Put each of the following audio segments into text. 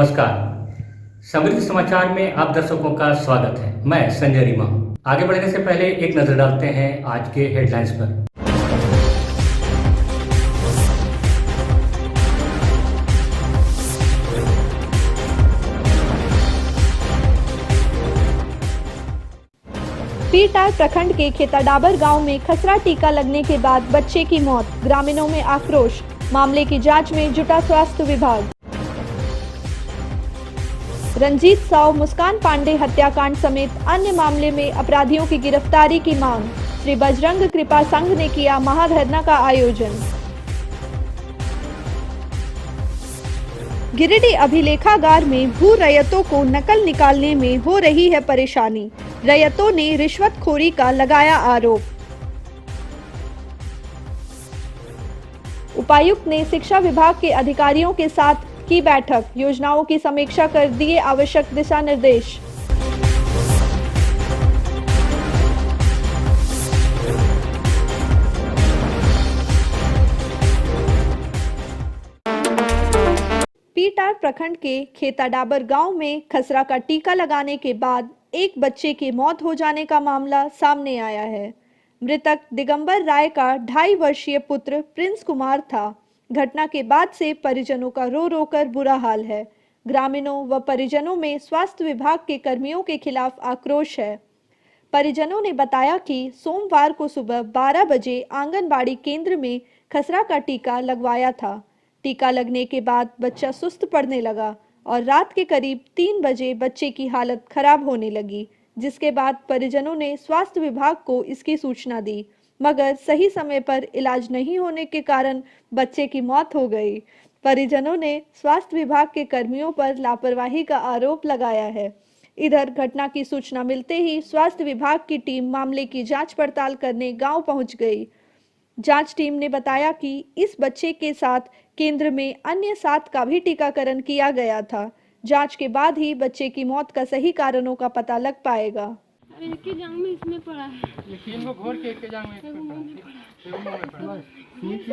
नमस्कार। समृद्धि समाचार में आप दर्शकों का स्वागत है। मैं संजय रीमा। आगे बढ़ने से पहले एक नजर डालते हैं आज के हेडलाइंस पर। पीरटार प्रखंड के खेताडाबर गांव में खसरा टीका लगने के बाद बच्चे की मौत, ग्रामीणों में आक्रोश। मामले की जांच में जुटा स्वास्थ्य विभाग। रंजीत साव, मुस्कान पांडे हत्याकांड समेत अन्य मामले में अपराधियों की गिरफ्तारी की मांग। श्री बजरंग कृपा संघ ने किया महाधरना का आयोजन। गिरिडीह अभिलेखागार में भू रैयतों को नकल निकालने में हो रही है परेशानी। रैयतों ने रिश्वतखोरी का लगाया आरोप। उपायुक्त ने शिक्षा विभाग के अधिकारियों के साथ की बैठक, योजनाओं की समीक्षा कर दिए आवश्यक दिशा निर्देश। पीरटार प्रखंड के खेताडाबर गांव में खसरा का टीका लगाने के बाद एक बच्चे की मौत हो जाने का मामला सामने आया है। मृतक दिगंबर राय का 2.5 वर्षीय पुत्र प्रिंस कुमार था। घटना के बाद से परिजनों का रो रो कर बुरा हाल है। ग्रामीणों व परिजनों में स्वास्थ्य विभाग के कर्मियों के खिलाफ आक्रोश है। परिजनों ने बताया कि सोमवार को सुबह 12 बजे आंगनबाड़ी केंद्र में खसरा का टीका लगवाया था। टीका लगने के बाद बच्चा सुस्त पड़ने लगा और रात के करीब 3 बजे बच्चे की हालत खराब होने लगी, जिसके बाद परिजनों ने स्वास्थ्य विभाग को इसकी सूचना दी, मगर सही समय पर इलाज नहीं होने के कारण बच्चे की मौत हो गई। परिजनों ने स्वास्थ्य विभाग के कर्मियों पर लापरवाही का आरोप लगाया है। इधर घटना की सूचना मिलते ही स्वास्थ्य विभाग की टीम मामले की जांच पड़ताल करने गांव पहुंच गई। जांच टीम ने बताया कि इस बच्चे के साथ केंद्र में अन्य 7 का भी टीकाकरण किया गया था। जांच के बाद ही बच्चे की मौत का सही कारणों का पता लग पाएगा। एक ही जांग में इसमें पड़ा है। लेकिन वो घोर के एक जांग में पड़ा है।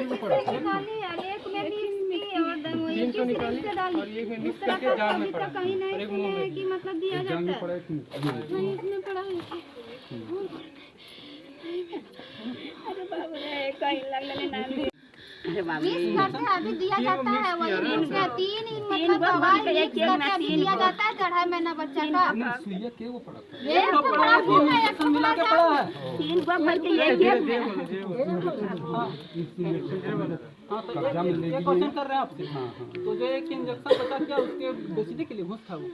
निकाली यार, एक में मिक्स और तीन तो निकाली और एक में मिक्स करके जांग में पड़ा है। कहीं नहीं और एक मुंह में कि मतलब दिया जाता है। नहीं, इसमें पड़ा है। अरे बाबू रे, कहीं लगने ना दे। मिक्स करके अभी दिया जाता है, वही मिक्स का 3 मतलब दवाई मिक्स करके अभी दिया जाता है 2.5 महीना बच्चा का। सुइया के वो पड़ा था। ये तो पड़ा है, एक तो मिला के पड़ा है। 3 बार भर के ये हाँ तो ये क्वेश्चन कर रहे हैं आपसे। तो जो एक इंजेक्शन बचा क्या उसके बेचने के लिए घुस था वो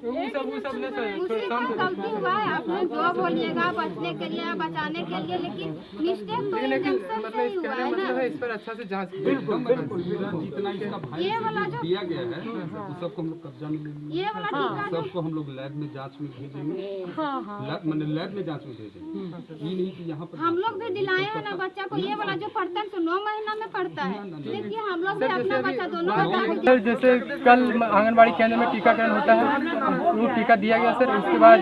सब ले उसी का गलती हुआ है। आपने जो बोलिएगा बचने के लिए बचाने के लिए, लेकिन मिस्टेक तो इंजेक्शन से ही हुआ है ना। इस पर अच्छा से जांच बिल्कुल जितना इसका भाई ये वाला जो दिया गया है तो सबको हम लोग कब्जा में ले लेंगे। ये वाला टीका जो सबको हम लोग लैब में जांच में भेजेंगे। मैंने लैब में जांच में भेजेंगे। ये नहीं कि यहाँ पर हम लोग भी दिलाए हैं ना बच्चा को। ये वाला जो पड़ता है तो 9 महीना में पड़ता है। देखिए हम लोग भी अपना बच्चा दोनों बच्चा सर जैसे कल आंगनबाड़ी केंद्र में टीकाकरण होता है, वो टीका दिया गया सर। उसके बाद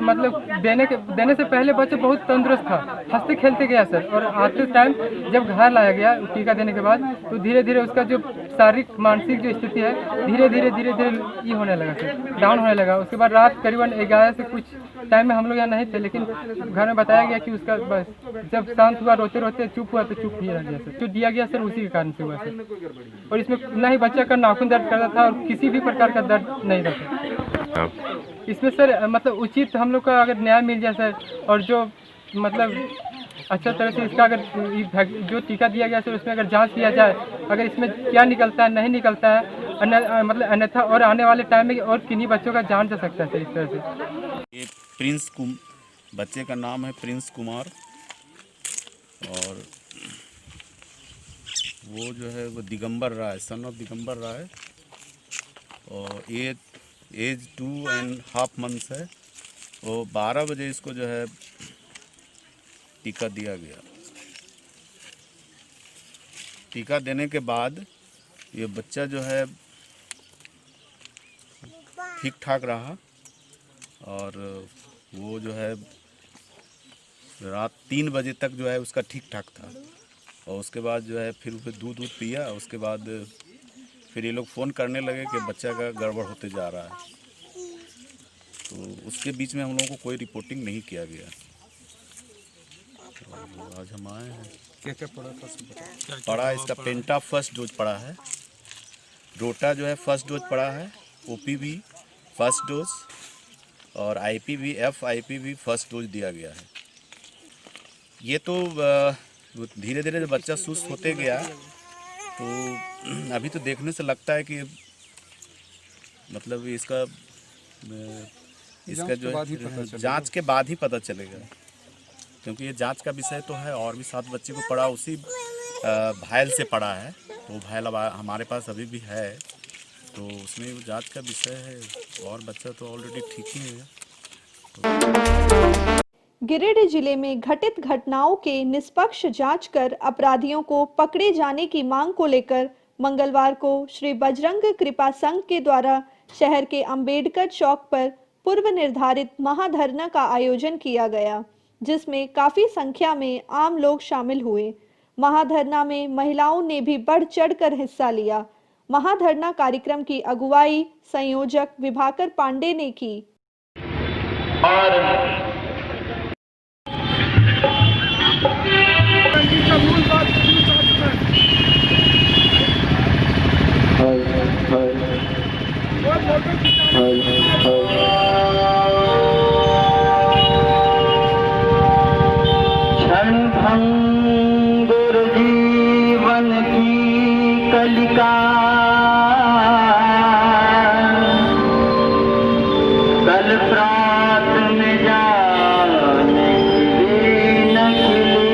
मतलब देने से पहले बच्चा बहुत तंदुरुस्त था, हंसते खेलते गया सर। और आते टाइम जब घर लाया गया टीका देने के बाद तो धीरे धीरे उसका जो शारीरिक मानसिक जो स्थिति है धीरे धीरे ये होने लगा सर, डाउन होने लगा। उसके बाद रात करीबन 11 से कुछ टाइम में हम लोग यहाँ नहीं थे, लेकिन घर में बताया गया कि उसका बस जब शांत हुआ, रोते रोते चुप हुआ तो चुप ही रह गया सर। जो दिया गया सर उसी के कारण से हुआ सर। और इसमें ना ही बच्चा का नाखून दर्द करता था और किसी भी प्रकार का दर्द नहीं था। इसमें सर मतलब उचित हम लोग का अगर न्याय मिल जाए सर, और जो मतलब अच्छा तरह से इसका अगर जो टीका दिया गया सर उसमें अगर जांच किया जाए, अगर इसमें क्या निकलता है नहीं निकलता है, मतलब अन्यथा और आने वाले टाइम में और किन्हीं बच्चों का जान जा सकता है सर इस तरह से। ये बच्चे का नाम है प्रिंस कुमार, और वो जो है वो दिगंबर राय, सन ऑफ दिगंबर राय, और एज 2.5 मंथ्स है। वो 12 बजे इसको जो है टीका दिया गया। टीका देने के बाद ये बच्चा जो है ठीक ठाक रहा, और वो जो है रात 3 बजे तक जो है उसका ठीक ठाक था। और उसके बाद जो है फिर दूध पिया। उसके बाद फिर ये लोग फ़ोन करने लगे कि बच्चा का गड़बड़ होते जा रहा है, तो उसके बीच में हम लोगों को कोई रिपोर्टिंग नहीं किया गया। तो आज हम आए हैं। क्या क्या पड़ा था सब बताओ। पड़ा इसका पेंटा फर्स्ट डोज पड़ा है, रोटा जो है फर्स्ट डोज पड़ा है, ओपीवी फर्स्ट डोज और आईपीवी FIPV फर्स्ट डोज दिया गया है। ये तो धीरे धीरे जब बच्चा सुस्त होते गया तो अभी तो देखने से लगता है कि मतलब इसका जो है जांच के बाद ही पता चलेगा, क्योंकि ये जांच का विषय तो है। और भी 7 बच्चे को पड़ा उसी घायल से पड़ा है, तो घायल अब हमारे पास अभी भी है, तो उसमें जांच का विषय है। और बच्चा तो ऑलरेडी ठीक ही है। गिरिडीह जिले में घटित घटनाओं के निष्पक्ष जांच कर अपराधियों को पकड़े जाने की मांग को लेकर मंगलवार को श्री बजरंग कृपा संघ के द्वारा शहर के अंबेडकर चौक पर पूर्व निर्धारित महाधरना का आयोजन किया गया, जिसमें काफी संख्या में आम लोग शामिल हुए। महाधरना में महिलाओं ने भी बढ़ चढ़कर हिस्सा लिया। महाधरना कार्यक्रम की अगुवाई संयोजक विभाकर पांडे ने की। क्षणभंगुर जीवन की कलिका कल प्रात में जाने की न खिली।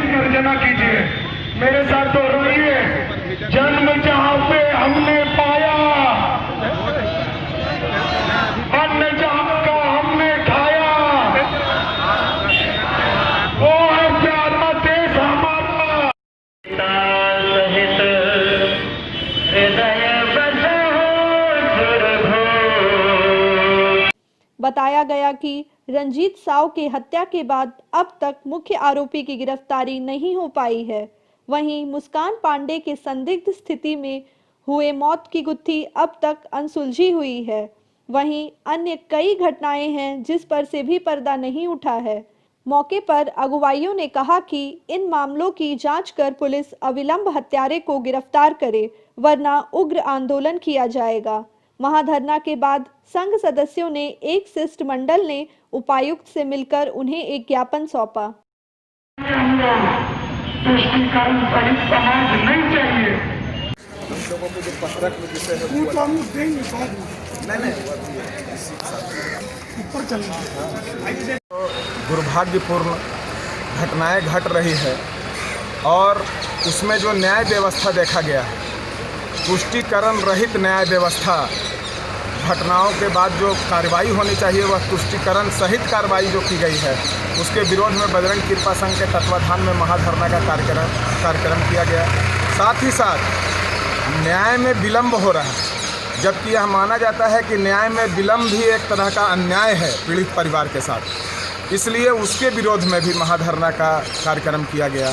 गर्जना कीजिए, मेरे साथ दोहराइए। जन्म जहां पे हमने पाया, अन्न जहां का हमने खाया, वो है प्यारा देश हमारा। सहित हृदय बसो दुर्भोग। बताया गया कि रंजीत साव के हत्या के बाद अब तक मुख्य आरोपी की गिरफ्तारी नहीं हो पाई है। वहीं मुस्कान पांडे के संदिग्ध स्थिति में हुए मौत की गुत्थी अब तक अनसुलझी हुई है। वहीं अन्य कई घटनाएं हैं जिस पर से भी पर्दा नहीं उठा है। मौके पर अगुवाइयों ने कहा कि इन मामलों की जांच कर पुलिस अविलंब हत्यारे को गिरफ्तार करे, वरना उग्र आंदोलन किया जाएगा। महाधरना के बाद संघ सदस्यों ने एक शिष्टमंडल ने उपायुक्त से मिलकर उन्हें एक ज्ञापन सौंपा। तुष्टीकरण सहित समाज नहीं चाहिए। लोगों को जो पत्रक में विषय है वो तो हम देंगे नहीं ऊपर चलना। दुर्भाग्यपूर्ण घटनाएं घट रही है और उसमें जो न्याय व्यवस्था देखा गया है, तुष्टीकरण रहित न्याय व्यवस्था, घटनाओं के बाद जो कार्रवाई होनी चाहिए वह तुष्टीकरण सहित कार्रवाई जो की गई है, उसके विरोध में बजरंग कृपा संघ के तत्वाधान में महाधरना का कार्यक्रम किया गया। साथ ही साथ न्याय में विलंब हो रहा है, जबकि यह माना जाता है कि न्याय में विलंब भी एक तरह का अन्याय है पीड़ित परिवार के साथ। इसलिए उसके विरोध में भी महाधरना का कार्यक्रम किया गया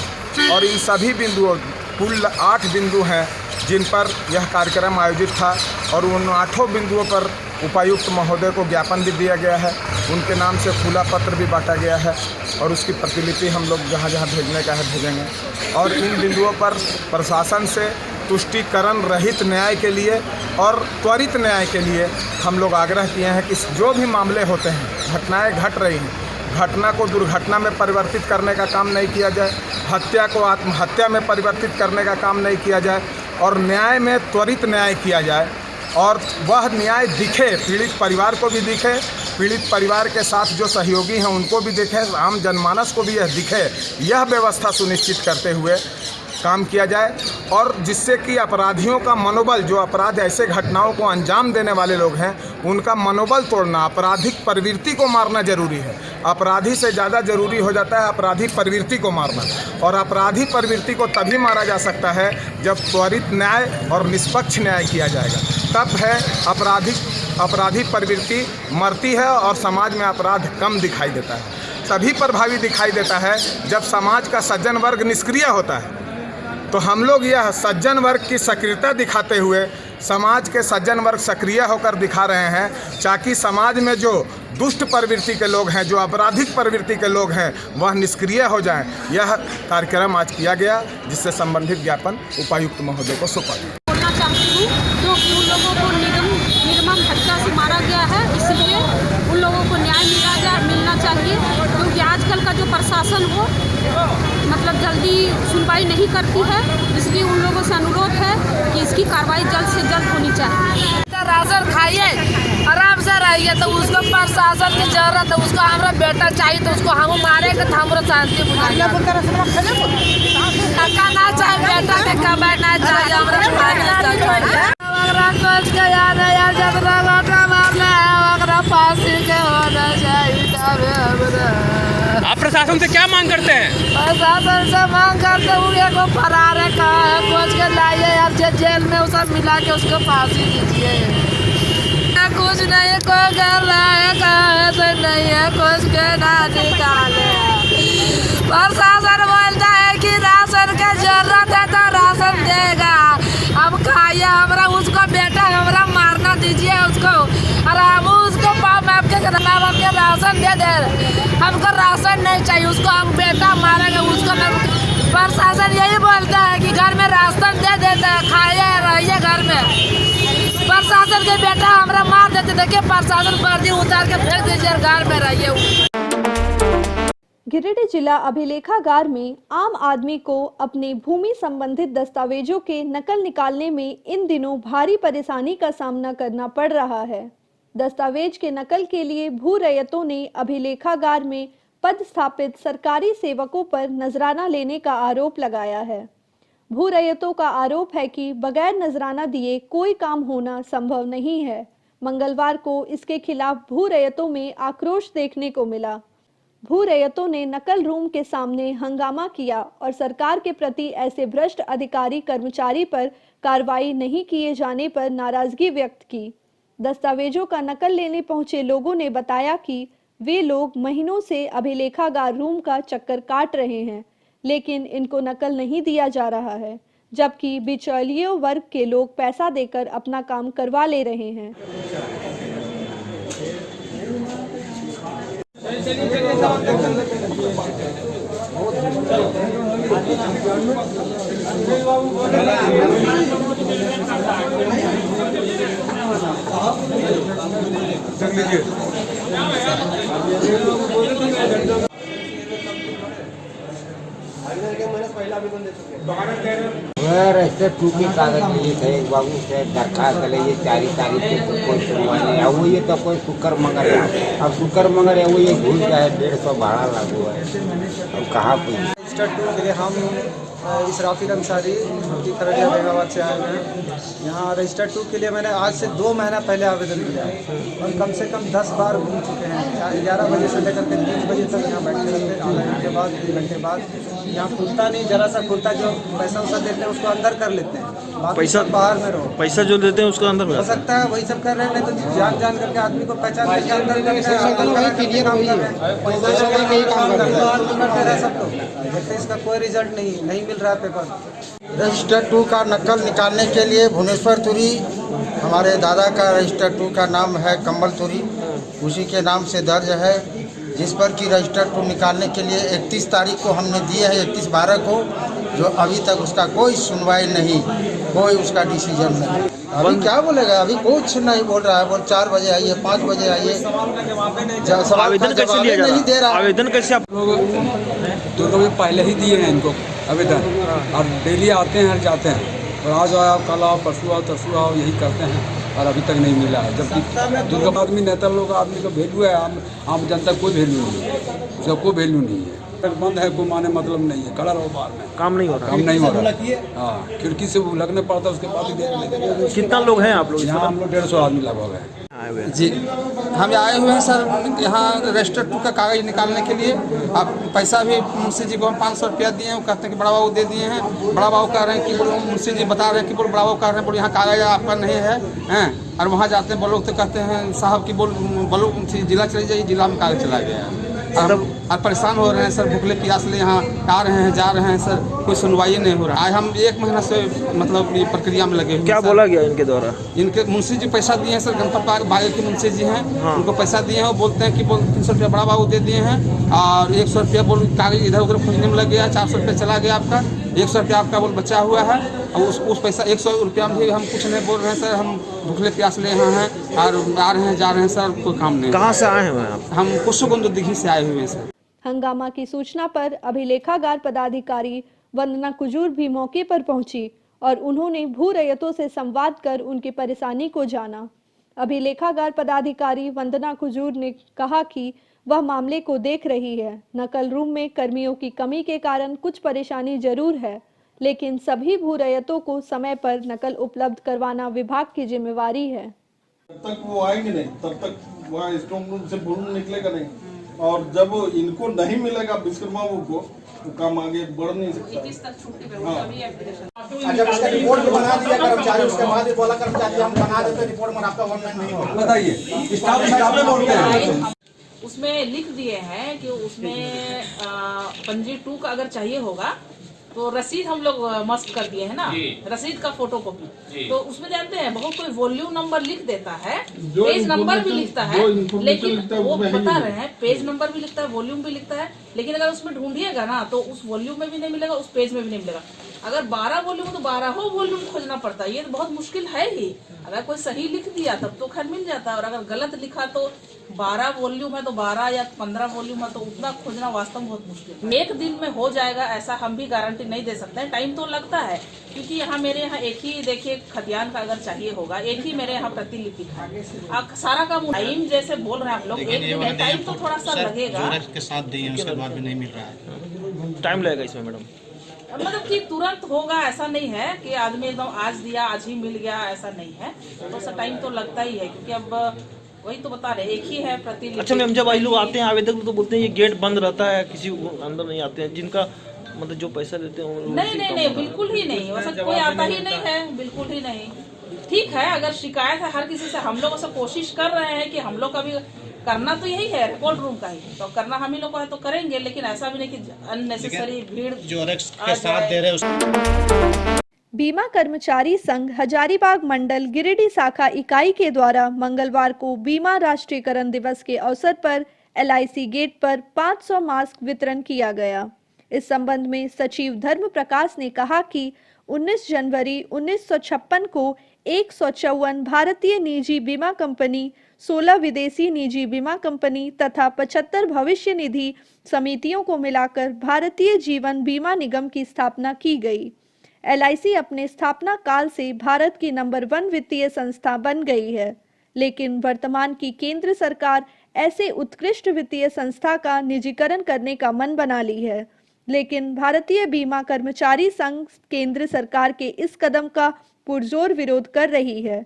और इन सभी बिंदुओं, कुल 8 बिंदु हैं जिन पर यह कार्यक्रम आयोजित था और उन 8 बिंदुओं पर उपायुक्त महोदय को ज्ञापन भी दिया गया है। उनके नाम से खुला पत्र भी बांटा गया है और उसकी प्रतिलिपि हम लोग जहाँ जहाँ भेजने का है भेजेंगे। और इन बिंदुओं पर प्रशासन से तुष्टीकरण रहित न्याय के लिए और त्वरित न्याय के लिए हम लोग आग्रह किए हैं कि जो भी मामले होते हैं, घटनाएं घट रही हैं, घटना को दुर्घटना में परिवर्तित करने का काम नहीं किया जाए, हत्या को आत्महत्या में परिवर्तित करने का काम नहीं किया जाए और न्याय में त्वरित न्याय किया जाए और वह न्याय दिखे, पीड़ित परिवार को भी दिखे, पीड़ित परिवार के साथ जो सहयोगी हैं उनको भी दिखे, आम जनमानस को भी यह दिखे। यह व्यवस्था सुनिश्चित करते हुए काम किया जाए और जिससे कि अपराधियों का मनोबल, जो अपराध ऐसे घटनाओं को अंजाम देने वाले लोग हैं, उनका मनोबल तोड़ना, आपराधिक प्रवृत्ति को मारना जरूरी है। अपराधी से ज़्यादा जरूरी हो जाता है अपराधी प्रवृत्ति को मारना, और अपराधी प्रवृत्ति को तभी मारा जा सकता है जब त्वरित न्याय और निष्पक्ष न्याय किया जाएगा। तब है अपराधी प्रवृत्ति मरती है और समाज में अपराध कम दिखाई देता है। तभी प्रभावी दिखाई देता है जब समाज का सज्जन वर्ग निष्क्रिय होता है। तो हम लोग यह सज्जन वर्ग की सक्रियता दिखाते हुए समाज के सज्जन वर्ग सक्रिय होकर दिखा रहे हैं, ताकि समाज में जो दुष्ट प्रवृत्ति के लोग हैं, जो आपराधिक प्रवृत्ति के लोग हैं, वह निष्क्रिय हो जाएं। यह कार्यक्रम आज किया गया, जिससे संबंधित ज्ञापन उपायुक्त महोदय को सौंपा गया। बोलना चाहती हूँ क्योंकि उन लोगों को निर्मम हत्या से मारा गया है, इसलिए उन लोगों को न्याय मिलना चाहिए। क्योंकि आजकल का जो प्रशासन हो मतलब जल्दी सुनवाई नहीं करती है, इसलिए उन लोगों से अनुरोध है कि इसकी कार्रवाई जल्द से जल्द होनी चाहिए। राशन खाइए, आराम से रहिए, तो उसको प्रशासन की जरूरत है। उसको हमारा बेटा चाहिए तो उसको हम मारेंगे तो हमारा शांति बुझाएगा ना चाहिए, बेटा के कमाई ना चाहिए, हमारा कुछ के याद है यार, जब रोटा मारना है फांसी के होना चाहिए। आप प्रशासन से क्या मांग करते हैं? प्रशासन से मांग करते हूँ को फरार है, कहाँ है, खोज के लाइए यार, जेल में उसे मिला के उसको फांसी दीजिए। कुछ नहीं को कर रहा है, कहाँ है तो नहीं है, खोज के ना निकाले। प्रशासन बोलता है कि राशन की जरूरत है तो राशन देगा, हम खाइए, हमारा उसको बेटा हमारा मारना दीजिए उसको, और हम उसको आपके राशन दे दे, हमको राशन नहीं चाहिए, उसको हम बेटा मारेंगे उसको। प्रशासन यही बोलता है कि घर में राशन दे देते हैं, खाइए रहिए घर में। प्रशासन के बेटा हमारा मार देते, देखिए प्रशासन वर्दी उतार के फेंक दीजिए, घर में रहिए। गिरिडीह जिला अभिलेखागार में आम आदमी को अपने भूमि संबंधित दस्तावेजों के नकल निकालने में इन दिनों भारी परेशानी का सामना करना पड़ रहा है। दस्तावेज के नकल के लिए भू रैयतों ने अभिलेखागार में पदस्थापित सरकारी सेवकों पर नजराना लेने का आरोप लगाया है। भू रैयतों का आरोप है कि बगैर नजराना दिए कोई काम होना संभव नहीं है। मंगलवार को इसके खिलाफ भू रैयतों में आक्रोश देखने को मिला। भू रैयतों ने नकल रूम के सामने हंगामा किया और सरकार के प्रति ऐसे भ्रष्ट अधिकारी कर्मचारी पर कार्रवाई नहीं किए जाने पर नाराजगी व्यक्त की। दस्तावेजों का नकल लेने पहुंचे लोगों ने बताया कि वे लोग महीनों से अभिलेखागार रूम का चक्कर काट रहे हैं, लेकिन इनको नकल नहीं दिया जा रहा है, जबकि बिचौलिए वर्ग के लोग पैसा देकर अपना काम करवा ले रहे हैं। रजिस्टर 2 के कागज लिए थे बाबू से दरखास्त करे, ये 4 तारीख को कोई सुनवाई नहीं है। वो ये तो कोई शुक्र मंगल है, अब शुक्र मंगल है वो ये घूस का है, 150 भाड़ा लागू है, अब कहाँ कोई। रजिस्टर 2 के लिए हम इसराफिल अंसारी की खरड़िया बेगाबाद से आए हैं। यहाँ रजिस्टर 2 के लिए मैंने आज से 2 महीना पहले आवेदन किया है और कम से कम 10 बार घूम चुके हैं। 11 बजे से लेकर के 3 बजे तक यहाँ बैठे रहते, आधे घंटे बाद 3 घंटे बाद यहाँ खुलता नहीं, जरा सा खुलता, जो पैसा वैसा देते हैं उसको अंदर कर लेते हैं, पैसा बाहर में रहो, पैसा जो देते हैं उसको अंदर हो सकता है, वही सब कर रहे हैं। नहीं तो जान करके आदमी को पहचान करके अंदर करते हैं, सब लोग देखते, इसका कोई रिजल्ट नहीं मिल रहा है पेपर। रजिस्टर 2 का नकल निकालने के लिए भुवनेश्वर तुरी, हमारे दादा का रजिस्टर 2 का नाम है कम्बल तुरी, उसी के नाम से दर्ज है, जिस पर कि रजिस्टर 2 निकालने के लिए 31 तारीख को हमने दिए है, 31/12 को, जो अभी तक उसका कोई सुनवाई नहीं, कोई उसका डिसीजन नहीं। अभी क्या बोलेगा, अभी कुछ नहीं बोल रहा है। बोल 4 बजे आइए, 5 बजे आइए, आवेदन कैसे लिया जा रहा है? आवेदन कैसे आप लोग 2 बजे पहले ही दिए हैं इनको आवेदन, और डेली आते हैं जाते हैं, और आज आओ कल आओ परसों आओ तरसों आओ, यही करते हैं, और अभी तक नहीं मिला है। जबकि दुर्गम आदमी नेता लोग आदमी का वैल्यू है, आम जनता कोई वैल्यू नहीं है, उसका कोई वैल्यू नहीं है। बंद है, कोई माने मतलब नहीं है, खड़ा रहो बाहर में, काम नहीं हो रहा, काम नहीं हो रहा। हाँ, खिड़की से लगने पड़ता है, उसके बाद ही देख। कितना लोग हैं आप लोग? यहाँ हम लोग 150 आदमी लगभग है जी। हम आए हुए हैं सर यहाँ रजिस्टर 2 का कागज निकालने के लिए। आप पैसा भी मुंशी जी को हम 500 रुपया दिए हैं, वो कहते हैं कि बड़ा बाबू दे दिए हैं। बड़ा बाबू कह रहे हैं कि बोलो, मुंशी जी बता रहे हैं कि बोलो, बड़ा बाबू कह रहे हैं बोलो यहाँ कागज आपका नहीं है, हैं। और वहाँ जाते हैं बोलो तो कहते हैं साहब की बोलो जिला चले जाइए, जिला में कागज चला गया है। और परेशान हो रहे हैं सर, भूखले प्यास ले यहाँ आ रहे हैं, जा रहे हैं सर, कोई सुनवाई नहीं हो रहा। आज हम 1 महीना से मतलब ये प्रक्रिया में लगे हुए। क्या बोला गया इनके द्वारा? इनके मुंशी जी पैसा दिए हैं सर, गणपत बागे के मुंशी जी हैं। हाँ। उनको पैसा दिए हैं, वो बोलते हैं कि 300 रुपया बड़ा बाबू दे दिए हैं और 100 रुपया बोल कागज इधर उधर खोजने में लग गया, 400 रुपया चला गया आपका, 100 रुपया आपका बोल बचा हुआ है। और उस पैसा 100 रुपया में भी हम कुछ नहीं बोल रहे हैं सर, हम भूखले प्यास ले यहाँ हैं और आ रहे हैं, जा रहे हैं सर, कोई काम नहीं। कहाँ से आए हुए हैं आप? हम कुशुकुंद दिघी से आए हुए हैं सर। हंगामा की सूचना पर अभिलेखागार पदाधिकारी वंदना कुजूर भी मौके पर पहुंची और उन्होंने भू रैयतों से संवाद कर उनकी परेशानी को जाना। अभिलेखागार पदाधिकारी वंदना कुजूर ने कहा कि वह मामले को देख रही है। नकल रूम में कर्मियों की कमी के कारण कुछ परेशानी जरूर है, लेकिन सभी भू रैयतों को समय पर नकल उपलब्ध करवाना विभाग की जिम्मेवारी है। जब तक वो आएंगे नहीं तब तक वहाँ स्ट्रॉन्ग रूम से भूल निकलेगा नहीं, और जब इनको नहीं मिलेगा विश्वकर्मा को, तो काम आगे बढ़ नहीं सकता। जब इसका रिपोर्ट बना दिया कर्मचारी, उसके बाद बोला कर्मचारी हम बना देते रिपोर्ट में, आपका ऑनलाइन नहीं होगा। बताइए स्टाफ में बोलते हैं, उसमें लिख दिए हैं कि उसमें पंजी 2 का अगर चाहिए होगा तो रसीद हम लोग मस्ट कर दिए है ना, रसीद का फोटोकॉपी। तो उसमें जानते हैं बहुत कोई वॉल्यूम नंबर लिख देता है, पेज नंबर भी लिखता है, लेकिन वो बता रहे हैं पेज नंबर भी लिखता है, वॉल्यूम भी लिखता है, लेकिन अगर उसमें ढूंढिएगा ना तो उस वॉल्यूम में भी नहीं मिलेगा, उस पेज में भी नहीं मिलेगा। अगर 12 वॉल्यूम तो 12 वॉल्यूम खोजना पड़ता है, ये तो बहुत मुश्किल है ही। अगर कोई सही लिख दिया तब तो खैर मिल जाता है, और अगर गलत लिखा तो 12 वॉल्यूम है तो 12 या 15 वॉल्यूम है तो उतना खोजना वास्तव में बहुत मुश्किल है। 1 दिन में हो जाएगा ऐसा हम भी गारंटी नहीं दे सकते हैं, टाइम तो लगता है, क्योंकि यहाँ मेरे यहाँ एक ही देखिए खतियान का अगर चाहिए होगा, एक ही मेरे यहाँ प्रतिलिपि है। सारा काम टाइम जैसे बोल रहे हैं आप लोग, 1 दिन है, टाइम तो थोड़ा सा लगेगा। के साथ दिए उसके बाद भी नहीं मिल रहा है, टाइम लगेगा इसमें मैडम। मतलब कि तुरंत होगा ऐसा नहीं है कि आदमी एकदम आज दिया आज ही मिल गया, ऐसा नहीं है, थोड़ा सा टाइम तो लगता ही है, क्योंकि अब वही तो बता रहे एक ही है प्रतिलिपि। अच्छा मैम, जब आई लोग आते हैं आवेदक तो बोलते हैं ये गेट बंद रहता है, किसी अंदर नहीं आते हैं, जिनका मतलब जो पैसा देते हैं नहीं बिल्कुल ही नहीं, वैसा कोई आता ही नहीं है, बिल्कुल ही नहीं। ठीक है, अगर शिकायत है हर किसी से, हम लोग ऐसा कोशिश कर रहे हैं कि हम लोग का भी करना तो यही है, रिकॉर्ड रूम का ही तो करना हम ही लोग को है तो करेंगे, लेकिन ऐसा भी नहीं कि अननेसेसरी भीड़ जो के साथ दे रहे। बीमा कर्मचारी संघ हजारीबाग मंडल गिरिडीह शाखा इकाई के द्वारा मंगलवार को बीमा राष्ट्रीयकरण दिवस के अवसर पर LIC गेट पर 500 मास्क वितरण किया गया। इस संबंध में सचिव धर्म प्रकाश ने कहा कि 19 जनवरी 1956 को 154 भारतीय निजी बीमा कंपनी, 16 विदेशी निजी बीमा कंपनी तथा 75 भविष्य निधि समितियों को मिलाकर भारतीय जीवन बीमा निगम की स्थापना की गई। LIC अपने स्थापना काल से भारत की नंबर 1 वित्तीय संस्था बन गई है, लेकिन वर्तमान की केंद्र सरकार ऐसे उत्कृष्ट वित्तीय संस्था का निजीकरण करने का मन बना ली है, लेकिन भारतीय बीमा कर्मचारी संघ केंद्र सरकार के इस कदम का पुरजोर विरोध कर रही है।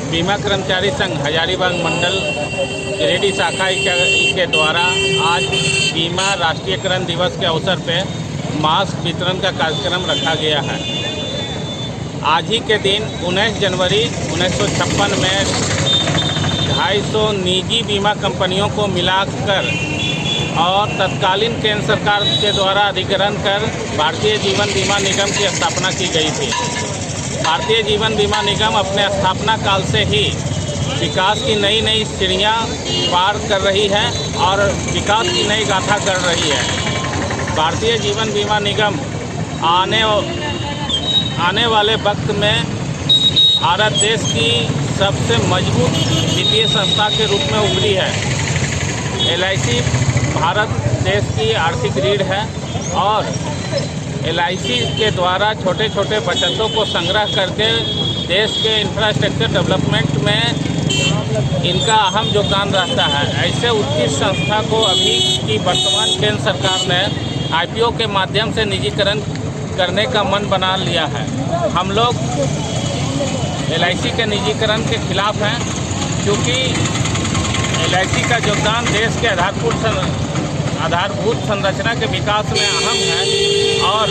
बीमा कर्मचारी संघ हजारीबाग मंडल गिरिडीह शाखा के द्वारा आज बीमा राष्ट्रीयकरण दिवस के अवसर पर मास्क वितरण का कार्यक्रम रखा गया है। आज ही के दिन 19 जनवरी 1956 में 250 निजी बीमा कंपनियों को मिलाकर और तत्कालीन केंद्र सरकार के द्वारा अधिग्रहण कर भारतीय जीवन बीमा निगम की स्थापना की गई थी। भारतीय जीवन बीमा निगम अपने स्थापना काल से ही विकास की नई नई सीढ़ियाँ पार कर रही है और विकास की नई गाथा कर रही है। भारतीय जीवन बीमा निगम आने वाले वक्त में भारत देश की सबसे मजबूत वित्तीय संस्था के रूप में उभरी है LIC भारत देश की आर्थिक रीढ़ है और LIC के द्वारा छोटे छोटे बचतों को संग्रह करके देश के इंफ्रास्ट्रक्चर डेवलपमेंट में इनका अहम योगदान रहता है। ऐसे उत्कृष्ट संस्था को अभी की वर्तमान केंद्र सरकार ने IPO के माध्यम से निजीकरण करने का मन बना लिया है। हम लोग LIC के निजीकरण के खिलाफ हैं, क्योंकि LIC का योगदान देश के आधारभूत संरचना के विकास में अहम है और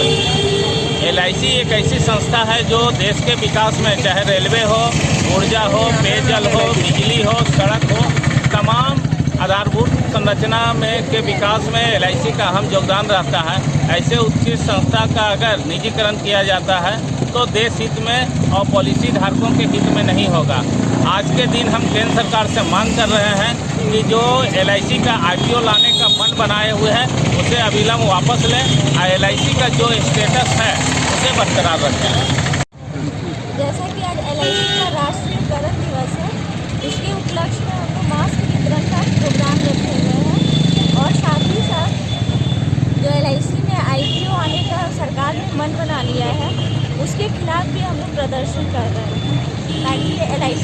LIC एक ऐसी संस्था है जो देश के विकास में, चाहे रेलवे हो, ऊर्जा हो, पेयजल हो, बिजली हो, सड़क हो, तमाम आधारभूत संरचना में के विकास में LIC का अहम योगदान रहता है। ऐसे उत्कृष्ट संस्था का अगर निजीकरण किया जाता है तो देश हित में और पॉलिसी धारकों के हित में नहीं होगा। आज के दिन हम केंद्र सरकार से मांग कर रहे हैं कि जो LIC का IPO लाने का मन बनाए हुए हैं उसे अविलंब वापस लें और LIC का जो स्टेटस है उसे बरकरार रखें। जैसा कि आज LIC का राष्ट्रीयकरण दिवस है, इसके उपलक्ष्य में हम लोग मास्क वितरण का प्रोग्राम रखे हुए हैं और साथ ही साथ जो LIC में IPO आने का सरकार ने मन बना लिया है उसके खिलाफ भी हम लोग प्रदर्शन कर रहे हैं, ताकि LIC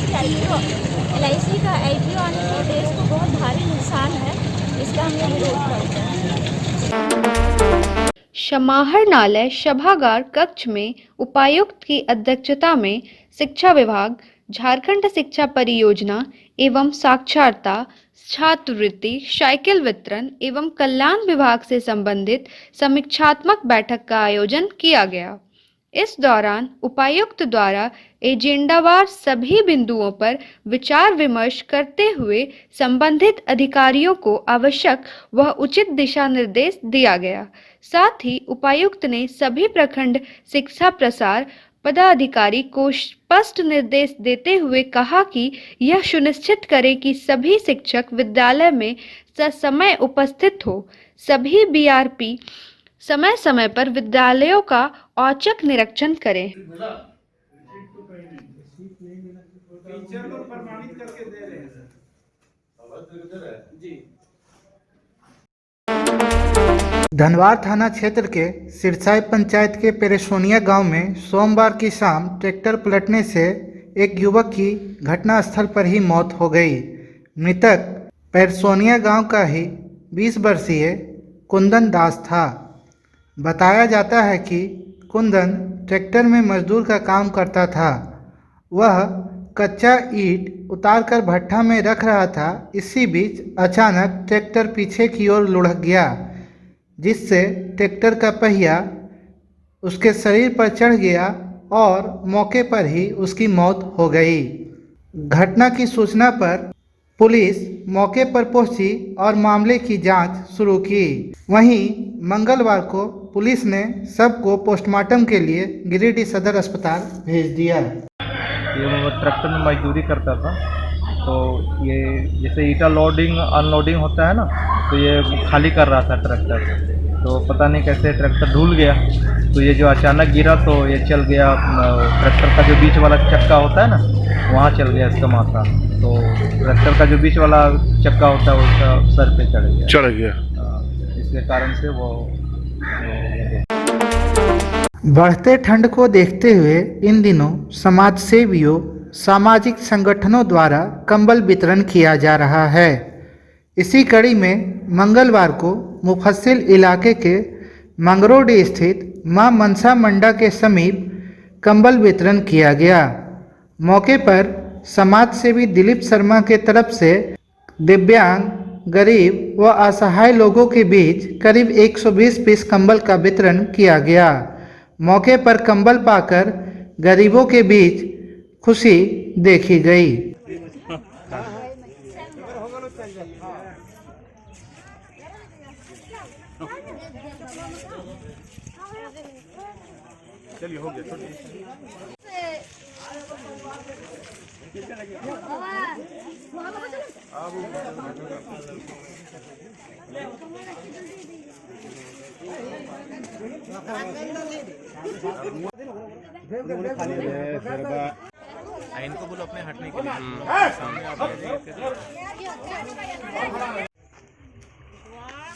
का IPO आने से देश को बहुत भारी नुकसान है, इसका हम लोग विरोध करते हैं। समाहरणालय सभागार कक्ष में उपायुक्त की अध्यक्षता में शिक्षा विभाग, झारखंड शिक्षा परियोजना एवं साक्षरता, छात्रवृत्ति, साइकिल वितरण एवं कल्याण विभाग से संबंधित समीक्षात्मक बैठक का आयोजन किया गया। इस दौरान उपायुक्त द्वारा एजेंडावार सभी बिंदुओं पर विचार विमर्श करते हुए संबंधित अधिकारियों को आवश्यक व उचित दिशा निर्देश दिया गया। साथ ही उपायुक्त ने सभी प्रखंड शिक्षा प्रसार पदाधिकारी को स्पष्ट निर्देश देते हुए कहा कि यह सुनिश्चित करें कि सभी शिक्षक विद्यालय में ससमय उपस्थित हो। सभी BRP समय समय पर विद्यालयों का औचक निरीक्षण करें। धनवार थाना क्षेत्र के सिरसाई पंचायत के पेरेसोनिया गांव में सोमवार की शाम ट्रैक्टर पलटने से एक युवक की घटनास्थल पर ही मौत हो गई। मृतक पेरेसोनिया गांव का ही 20 वर्षीय कुंदन दास था। बताया जाता है कि कुंदन ट्रैक्टर में मजदूर का काम करता था। वह कच्चा ईंट उतारकर भट्ठा में रख रहा था। इसी बीच अचानक ट्रैक्टर पीछे की ओर लुढ़क गया, जिससे ट्रैक्टर का पहिया उसके शरीर पर चढ़ गया और मौके पर ही उसकी मौत हो गई। घटना की सूचना पर पुलिस मौके पर पहुंची और मामले की जांच शुरू की। वहीं मंगलवार को पुलिस ने सबको पोस्टमार्टम के लिए गिरिडीह सदर अस्पताल भेज दिया। ये ट्रैक्टर में मजदूरी करता था, तो ये जैसे ईटा लोडिंग अनलोडिंग होता है ना, तो ये खाली कर रहा था ट्रैक्टर, तो पता नहीं कैसे ट्रैक्टर ढूल गया, तो ये जो अचानक गिरा तो ये चल गया, ट्रैक्टर का जो बीच वाला चक्का होता है ना वहाँ चल गया इसका माथा, तो ट्रैक्टर का जो बीच वाला चक्का होता है उसका सर पे चढ़ गया। इसके कारण से वो बढ़ते ठंड को देखते हुए इन दिनों समाज सेवियों, सामाजिक संगठनों द्वारा कंबल वितरण किया जा रहा है। इसी कड़ी में मंगलवार को मुफस्सिल इलाके के मंगरोडी स्थित मां मनसा मंडा के समीप कंबल वितरण किया गया। मौके पर समाज सेवी दिलीप शर्मा के तरफ से दिव्यांग, गरीब व असहाय लोगों के बीच करीब 120 पीस कंबल का वितरण किया गया। मौके पर कंबल पाकर गरीबों के बीच खुशी देखी गई। चलिए हो गया। इनको बोलो अपने हटने के लिए।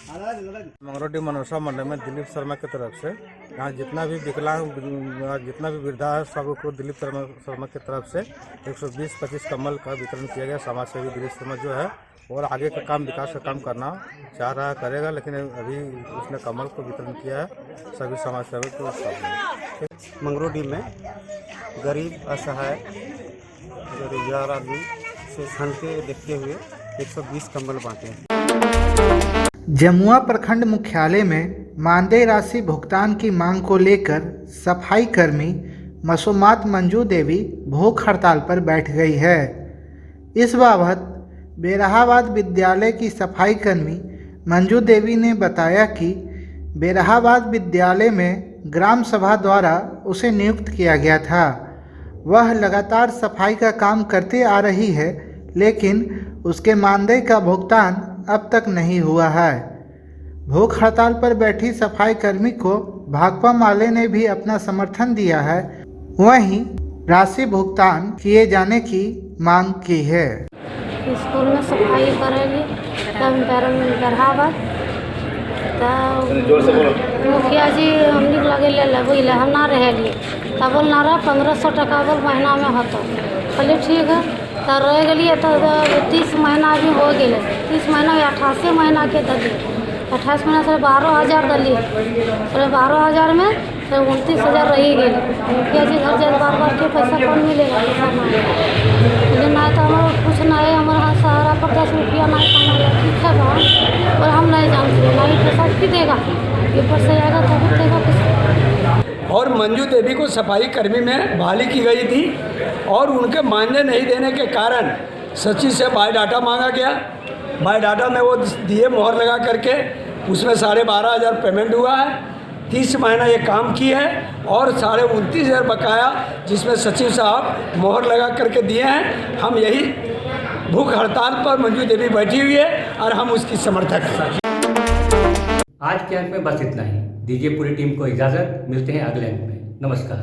मंगरोटी मनोसा मंडल में दिलीप शर्मा की तरफ से यहाँ जितना भी विकलांग जितना भी वृद्धा है सबको दिलीप शर्मा की तरफ से 120-25 कम्बल का वितरण किया गया। समाज सेवी दिलीप शर्मा जो है और आगे का काम विकास का काम करना चाह रहा है, करेगा, लेकिन अभी उसने कम्बल को वितरण किया है सभी समाज सेवी को। मंगरोटी में गरीब असहाय जो रोजगार आदमी से ठंड के देखते हुए 120 कम्बल बांटे हैं। जमुआ प्रखंड मुख्यालय में मानदेय राशि भुगतान की मांग को लेकर सफाई कर्मी मसूमात मंजू देवी भूख हड़ताल पर बैठ गई है। इस बाबत बेरहाबाद विद्यालय की सफाई कर्मी मंजू देवी ने बताया कि बेरहाबाद विद्यालय में ग्राम सभा द्वारा उसे नियुक्त किया गया था। वह लगातार सफाई का काम करते आ रही है, लेकिन उसके मानदेय का भुगतान अब तक नहीं हुआ है। भूख हड़ताल पर बैठी सफाई कर्मी को भाकपा माले ने भी अपना समर्थन दिया है, वहीं राशि भुगतान किए जाने की मांग की है। स्कूल में सफाई करेगी तब बेरहाबाद मुखिया जी हमने लगे ले हम ना रहेगी तब बोल ना रहा 1500 टका बोल महीना में होता। चलिए ठीक है, तो रह गए तो 30 महीना भी हो गए। 30 महीना 88 महीना के दिए, 28 महीना से 12,000 दिए। 12,000 में 29,000 रही गए। मुखिया जी घर जाए बार बार के पैसा कौन मिलेगा, पैसा नहीं ना तो हमारा कुछ नहीं है। हमारा सहारा पर 10 रुपया नहीं कमाया, ठीक है भाई, और हम नहीं जानते नहीं पैसा की देगा, ऊपर से आएगा तब देगा पैसा। और मंजू देवी को सफाई कर्मी में बहाली की गई थी और उनके मानदेय नहीं देने के कारण सचिव से बायोडाटा मांगा गया। बायोडाटा में वो दिए मोहर लगा करके, उसमें 12,500 पेमेंट हुआ है। 30 महीना ये काम की है और 29,500 बकाया जिसमें सचिव साहब मोहर लगा करके दिए हैं। हम यही भूख हड़ताल पर मंजू देवी बैठी हुई है और हम उसकी समर्थक हैं। आज के अंक में बस इतना ही। दीजिए पूरी टीम को इजाज़त, मिलते हैं अगले अंक में। नमस्कार।